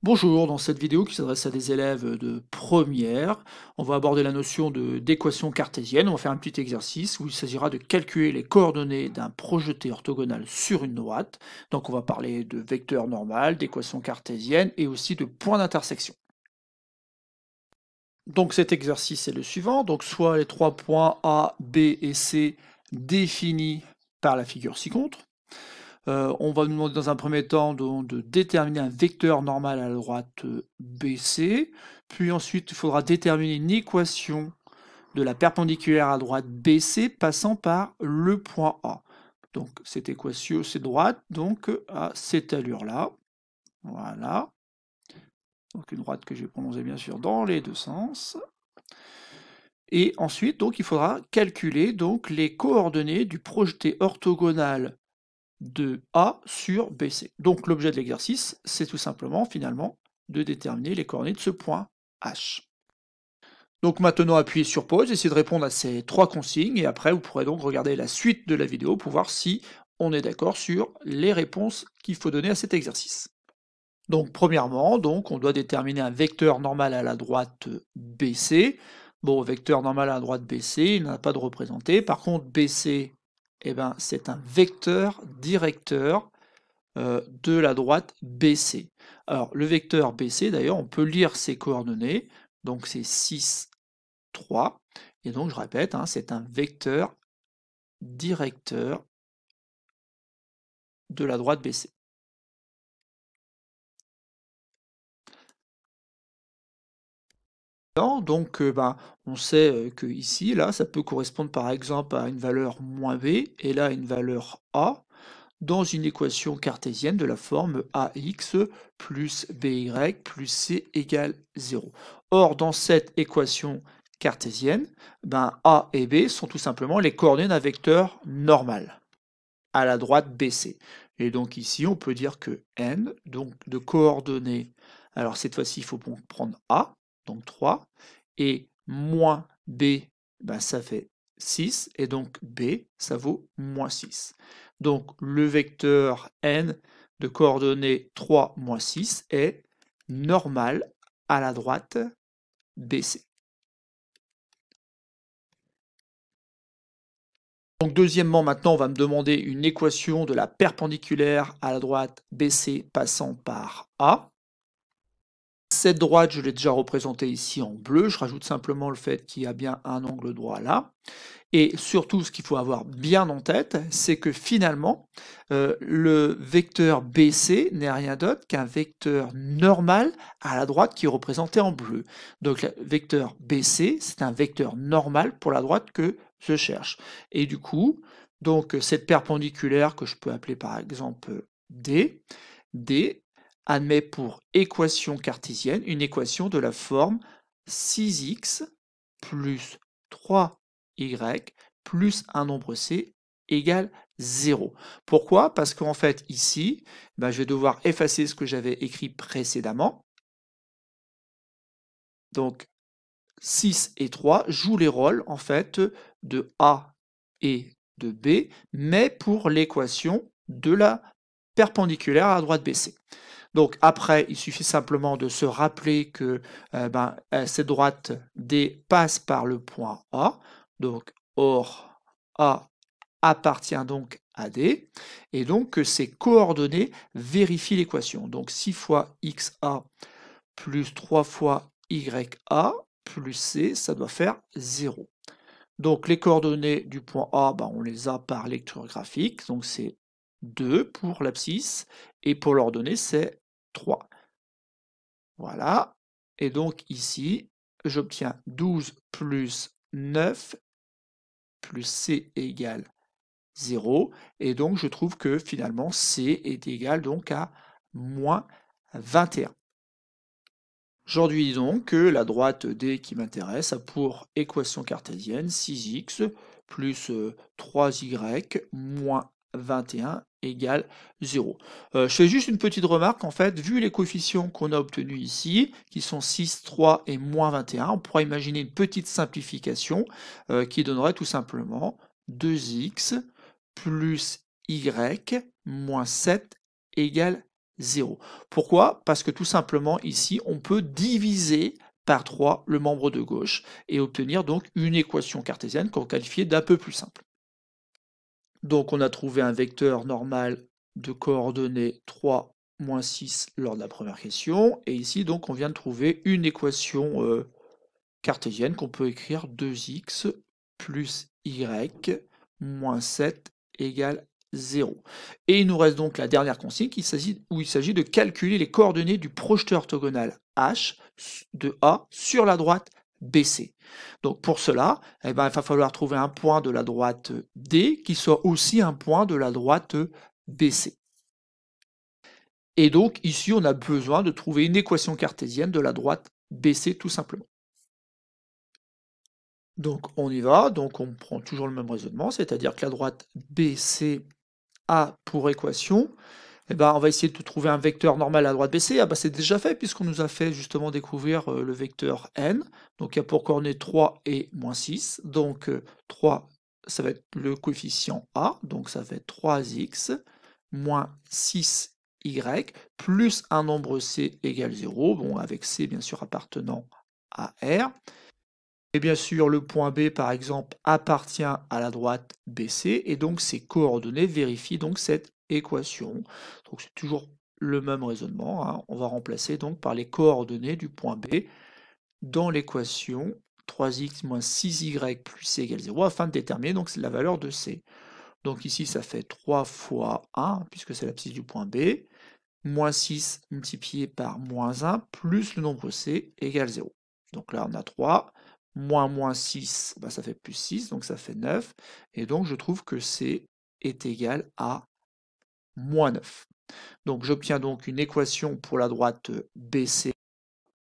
Bonjour, dans cette vidéo qui s'adresse à des élèves de première, on va aborder la notion d'équation cartésienne. On va faire un petit exercice où il s'agira de calculer les coordonnées d'un projeté orthogonal sur une droite. Donc on va parler de vecteur normal, d'équation cartésienne et aussi de points d'intersection. Donc cet exercice est le suivant, donc soit les trois points A, B et C définis par la figure ci-contre. On va nous demander dans un premier temps de déterminer un vecteur normal à la droite BC, puis ensuite il faudra déterminer une équation de la perpendiculaire à droite BC passant par le point A. Donc cette équation, c'est droite, donc à cette allure-là. Voilà. Donc une droite que je vais prononcer bien sûr dans les deux sens. Et ensuite, donc, il faudra calculer donc, les coordonnées du projeté orthogonal de A sur BC. Donc l'objet de l'exercice, c'est tout simplement finalement de déterminer les coordonnées de ce point H. Donc maintenant appuyez sur pause, essayez de répondre à ces trois consignes et après vous pourrez donc regarder la suite de la vidéo pour voir si on est d'accord sur les réponses qu'il faut donner à cet exercice. Donc premièrement, donc, on doit déterminer un vecteur normal à la droite BC. Bon, vecteur normal à la droite BC, il n'a pas de représenté. Par contre, BC, eh ben, c'est un vecteur directeur de la droite BC. Alors, le vecteur BC, d'ailleurs, on peut lire ses coordonnées. Donc, c'est 6, 3. Et donc, je répète, hein, c'est un vecteur directeur de la droite BC. Donc, on sait que ici, là, ça peut correspondre par exemple à une valeur moins b et là à une valeur a dans une équation cartésienne de la forme ax plus by plus c égale 0. Or, dans cette équation cartésienne, a et b sont tout simplement les coordonnées d'un vecteur normal à la droite BC. Et donc ici, on peut dire que n, donc de coordonnées, alors cette fois-ci, il faut prendre a, donc 3, et moins b, ça fait 6, et donc b, ça vaut moins 6. Donc le vecteur n de coordonnées 3, moins 6 est normal à la droite BC. Donc deuxièmement, maintenant, on va me demander une équation de la perpendiculaire à la droite BC passant par A. Cette droite, je l'ai déjà représentée ici en bleu. Je rajoute simplement le fait qu'il y a bien un angle droit là. Et surtout, ce qu'il faut avoir bien en tête, c'est que finalement, le vecteur BC n'est rien d'autre qu'un vecteur normal à la droite qui est représenté en bleu. Donc le vecteur BC, c'est un vecteur normal pour la droite que je cherche. Et du coup, donc cette perpendiculaire que je peux appeler par exemple D, D admet pour équation cartésienne une équation de la forme 6x plus 3y plus un nombre c égale 0. Pourquoi? Parce qu'en fait ici, je vais devoir effacer ce que j'avais écrit précédemment. Donc 6 et 3 jouent les rôles en fait de A et de B, mais pour l'équation de la perpendiculaire à droite BC. Donc après, il suffit simplement de se rappeler que cette droite D passe par le point A. Donc, or, A appartient donc à D. Et donc que ces coordonnées vérifient l'équation. Donc 6 fois XA plus 3 fois YA plus C, ça doit faire 0. Donc les coordonnées du point A, on les a par lecture graphique. Donc c'est 2 pour l'abscisse. Et pour l'ordonnée, c'est 3. Voilà. Et donc ici, j'obtiens 12 plus 9 plus C égale 0. Et donc je trouve que finalement C est égal donc à moins 21. Aujourd'hui donc que la droite D qui m'intéresse a pour équation cartésienne 6x plus 3y moins 21 égale 0. Je fais juste une petite remarque, en fait, vu les coefficients qu'on a obtenus ici, qui sont 6, 3 et moins 21, on pourra imaginer une petite simplification qui donnerait tout simplement 2x plus y moins 7 égale 0. Pourquoi? Parce que tout simplement, ici, on peut diviser par 3 le membre de gauche et obtenir donc une équation cartésienne qu'on qualifie d'un peu plus simple. Donc on a trouvé un vecteur normal de coordonnées 3, moins 6 lors de la première question. Et ici, donc, on vient de trouver une équation cartésienne qu'on peut écrire 2x plus y moins 7 égale 0. Et il nous reste donc la dernière consigne où il s'agit de calculer les coordonnées du projeté orthogonal H de A sur la droite BC. Donc pour cela, il va falloir trouver un point de la droite D qui soit aussi un point de la droite BC. Et donc ici, on a besoin de trouver une équation cartésienne de la droite BC tout simplement. Donc on y va, donc on prend toujours le même raisonnement, c'est-à-dire que la droite BC a pour équation, on va essayer de trouver un vecteur normal à la droite BC. C'est déjà fait puisqu'on nous a fait justement découvrir le vecteur n, donc il y a pour coordonnées 3 et moins 6, donc 3 ça va être le coefficient A, donc ça fait 3x moins 6y plus un nombre c égale 0, bon avec c bien sûr appartenant à R. Et bien sûr, le point B, par exemple, appartient à la droite BC, et donc ces coordonnées vérifient donc cette équation. Donc c'est toujours le même raisonnement, hein. On va remplacer donc par les coordonnées du point B dans l'équation 3x moins 6y plus c égale 0, afin de déterminer donc la valeur de c. Donc ici, ça fait 3 fois 1, puisque c'est l'abscisse du point B, moins 6 multiplié par moins 1, plus le nombre c égale 0. Donc là, on a 3, moins 6, ça fait plus 6, donc ça fait 9. Et donc, je trouve que c est égal à moins 9. Donc, j'obtiens donc une équation pour la droite BC.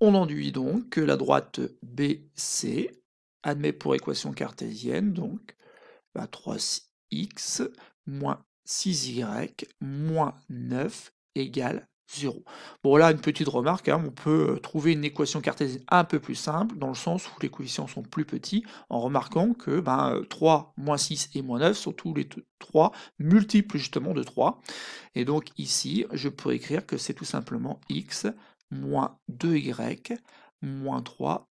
On enduit donc que la droite BC admet pour équation cartésienne, donc 3x moins 6y moins 9 égale 0. Bon là, une petite remarque, hein, on peut trouver une équation cartésienne un peu plus simple, dans le sens où les coefficients sont plus petits, en remarquant que 3, moins 6 et moins 9 sont tous les 3 multiples justement de 3. Et donc ici, je peux écrire que c'est tout simplement x moins 2y moins 3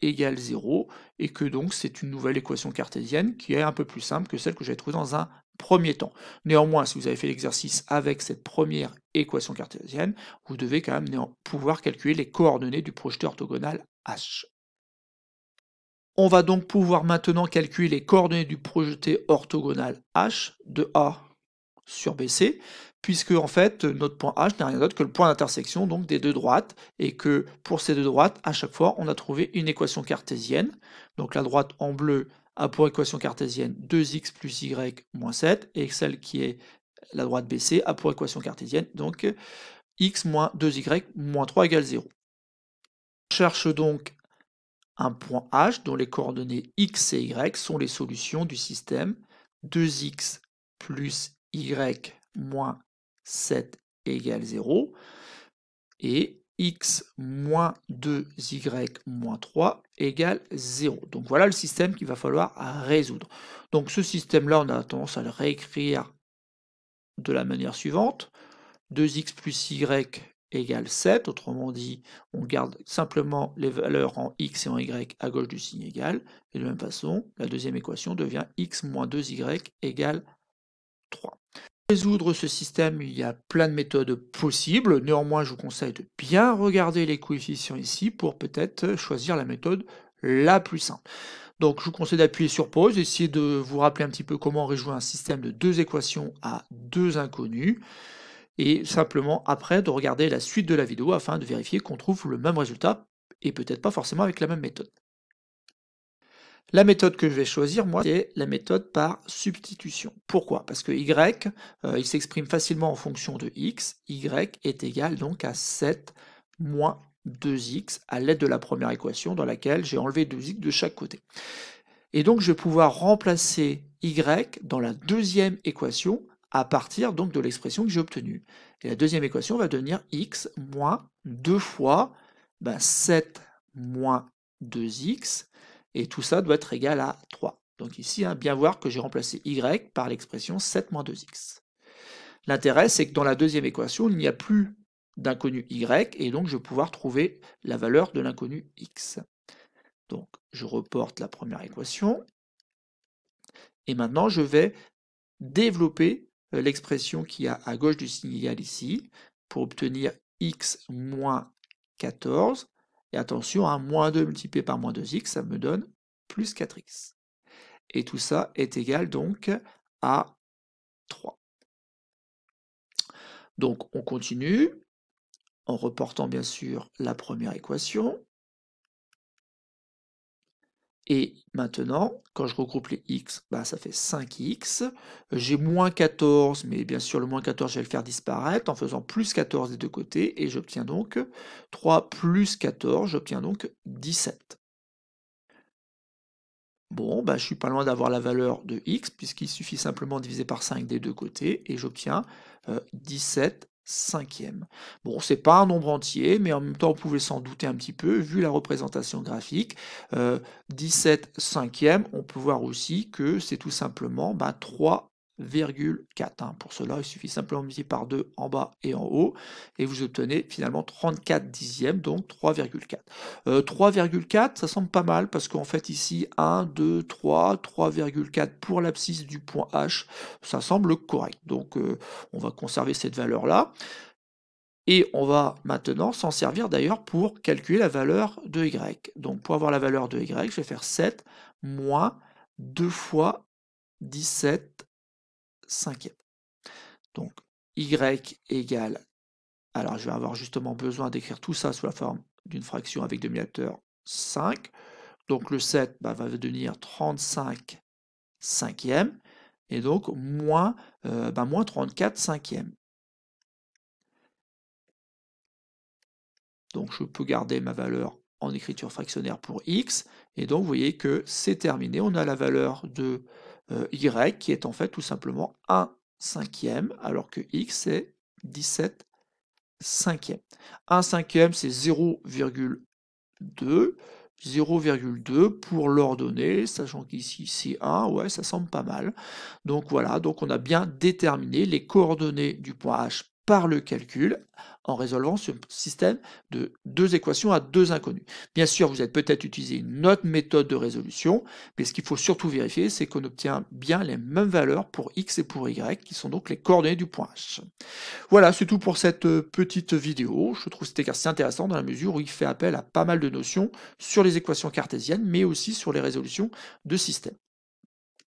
égale 0, et que donc c'est une nouvelle équation cartésienne qui est un peu plus simple que celle que j'avais trouvée dans un premier temps. Néanmoins, si vous avez fait l'exercice avec cette première équation cartésienne, vous devez quand même pouvoir calculer les coordonnées du projeté orthogonal H. On va donc pouvoir maintenant calculer les coordonnées du projeté orthogonal H de A sur BC, puisque en fait notre point H n'est rien d'autre que le point d'intersection donc des deux droites, et que pour ces deux droites, à chaque fois, on a trouvé une équation cartésienne. Donc la droite en bleu a pour équation cartésienne 2x plus y moins 7, et celle qui est la droite BC a pour équation cartésienne donc x moins 2y moins 3 égale 0. On cherche donc un point H dont les coordonnées x et y sont les solutions du système 2x plus y moins 7 égale 0, et x moins 2y moins 3 égale 0. Donc voilà le système qu'il va falloir résoudre. Donc ce système-là, on a tendance à le réécrire de la manière suivante. 2x plus y égale 7, autrement dit, on garde simplement les valeurs en x et en y à gauche du signe égal, et de la même façon, la deuxième équation devient x moins 2y égale 3. Pour résoudre ce système, il y a plein de méthodes possibles, néanmoins je vous conseille de bien regarder les coefficients ici pour peut-être choisir la méthode la plus simple. Donc je vous conseille d'appuyer sur pause, essayer de vous rappeler un petit peu comment résoudre un système de deux équations à deux inconnus, et simplement après de regarder la suite de la vidéo afin de vérifier qu'on trouve le même résultat, et peut-être pas forcément avec la même méthode. La méthode que je vais choisir, moi, c'est la méthode par substitution. Pourquoi? Parce que y, il s'exprime facilement en fonction de x. Y est égal donc à 7 moins 2x à l'aide de la première équation dans laquelle j'ai enlevé 2x de chaque côté. Et donc je vais pouvoir remplacer y dans la deuxième équation à partir donc de l'expression que j'ai obtenue. Et la deuxième équation va devenir x moins 2 fois 7 moins 2x, et tout ça doit être égal à 3. Donc ici, bien voir que j'ai remplacé y par l'expression 7 moins 2x. L'intérêt, c'est que dans la deuxième équation, il n'y a plus d'inconnu y, et donc je vais pouvoir trouver la valeur de l'inconnu x. Donc, je reporte la première équation, et maintenant je vais développer l'expression qui a à gauche du signal ici, pour obtenir x moins 14, et attention, hein, moins 2 multiplié par moins 2x, ça me donne plus 4x. Et tout ça est égal donc à 3. Donc on continue, en reportant bien sûr la première équation. Et maintenant, quand je regroupe les x, bah, ça fait 5x. J'ai moins 14, mais bien sûr le moins 14, je vais le faire disparaître en faisant plus 14 des deux côtés, et j'obtiens donc 3 plus 14, j'obtiens donc 17. Bon, bah, je suis pas loin d'avoir la valeur de x, puisqu'il suffit simplement de diviser par 5 des deux côtés, et j'obtiens 17 cinquièmes. Bon, c'est pas un nombre entier, mais en même temps, on pouvait s'en douter un petit peu, vu la représentation graphique. 17 cinquièmes, on peut voir aussi que c'est tout simplement 3,4. Pour cela, il suffit simplement de multiplier par 2 en bas et en haut, et vous obtenez finalement 34 dixièmes, donc 3,4. 3,4, ça semble pas mal, parce qu'en fait ici, 1, 2, 3, 3,4 pour l'abscisse du point H, ça semble correct. Donc on va conserver cette valeur-là. Et on va maintenant s'en servir d'ailleurs pour calculer la valeur de y. Donc pour avoir la valeur de y, je vais faire 7 moins 2 fois 17 cinquièmes. Donc y égale, alors je vais avoir justement besoin d'écrire tout ça sous la forme d'une fraction avec dénominateur 5. Donc le 7 va devenir 35 cinquièmes, et donc moins 34 cinquièmes. Donc je peux garder ma valeur en écriture fractionnaire pour x, et donc vous voyez que c'est terminé, on a la valeur de y qui est en fait tout simplement 1 cinquième, alors que x c'est 17 cinquièmes. 1 cinquième c'est 0,2, 0,2 pour l'ordonnée, sachant qu'ici c'est 1, ouais, ça semble pas mal. Donc voilà, donc on a bien déterminé les coordonnées du point H par le calcul en résolvant ce système de deux équations à deux inconnus. Bien sûr, vous avez peut-être utilisé une autre méthode de résolution, mais ce qu'il faut surtout vérifier, c'est qu'on obtient bien les mêmes valeurs pour x et pour y, qui sont donc les coordonnées du point H. Voilà, c'est tout pour cette petite vidéo. Je trouve cet exercice intéressant dans la mesure où il fait appel à pas mal de notions sur les équations cartésiennes, mais aussi sur les résolutions de systèmes.